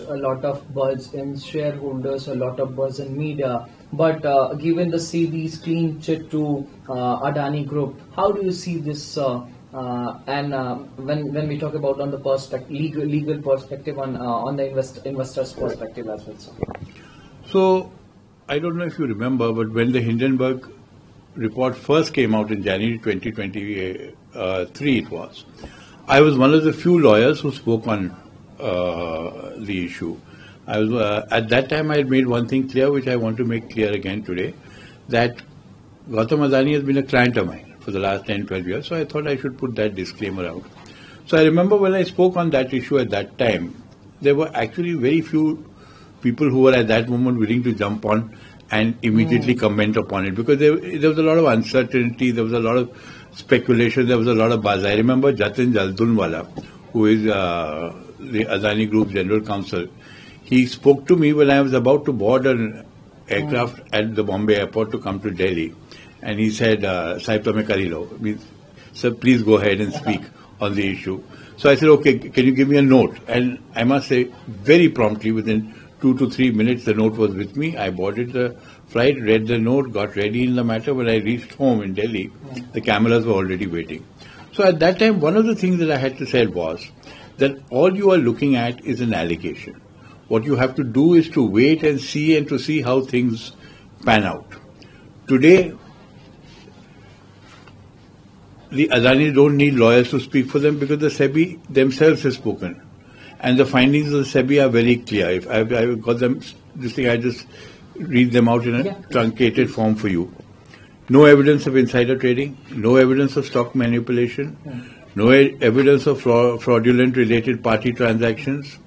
a lot of buzz in shareholders, a lot of buzz in media. But given the SEBI's clean chit to Adani Group, how do you see this? When we talk about on the legal perspective, on the investors' perspective as well. So, I don't know if you remember, but when the Hindenburg report first came out in January 2023, it was. I was one of the few lawyers who spoke on the issue. I was at that time I had made one thing clear, which I want to make clear again today, that Gautam Adani has been a client of mine for the last 10, 12 years, so I thought I should put that disclaimer out. So I remember when I spoke on that issue at that time, there were actually very few people who were at that moment willing to jump on and immediately comment upon it, because there was a lot of uncertainty, there was a lot of speculation, there was a lot of buzz. I remember Jatin Jaldunwala, who is the Adani Group General Counsel. He spoke to me when I was about to board an aircraft at the Bombay airport to come to Delhi. And he said, Sahib Tome Karilo, sir, please go ahead and speak on the issue. So I said, okay, can you give me a note? And I must say, very promptly, within 2 to 3 minutes, the note was with me. I boarded the flight, read the note, got ready in the matter. When I reached home in Delhi, the cameras were already waiting. So at that time, one of the things that I had to say was that all you are looking at is an allegation. What you have to do is to wait and to see how things pan out. Today, the Adani don't need lawyers to speak for them because the SEBI themselves has spoken. And the findings of the SEBI are very clear. If I've got them, this thing, I just read them out in a truncated form for you. No evidence of insider trading, no evidence of stock manipulation, no evidence of fraudulent related party transactions.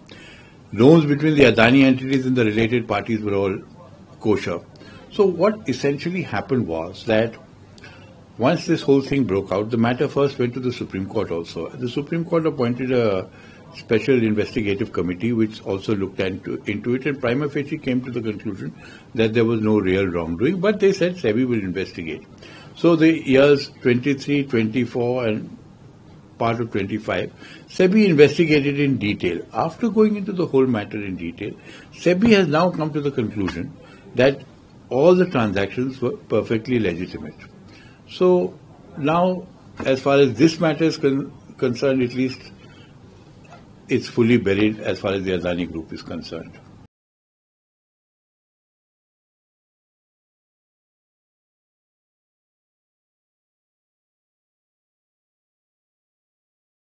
Loans between the Adani entities and the related parties were all kosher. So what essentially happened was that once this whole thing broke out, the matter first went to the Supreme Court also. The Supreme Court appointed a special investigative committee which also looked into it, and prima facie came to the conclusion that there was no real wrongdoing, but they said SEBI will investigate. So the years 23, 24 and part of 25, SEBI investigated in detail. After going into the whole matter in detail, SEBI has now come to the conclusion that all the transactions were perfectly legitimate. So now, as far as this matter is concerned, at least, it's fully buried as far as the Adani Group is concerned.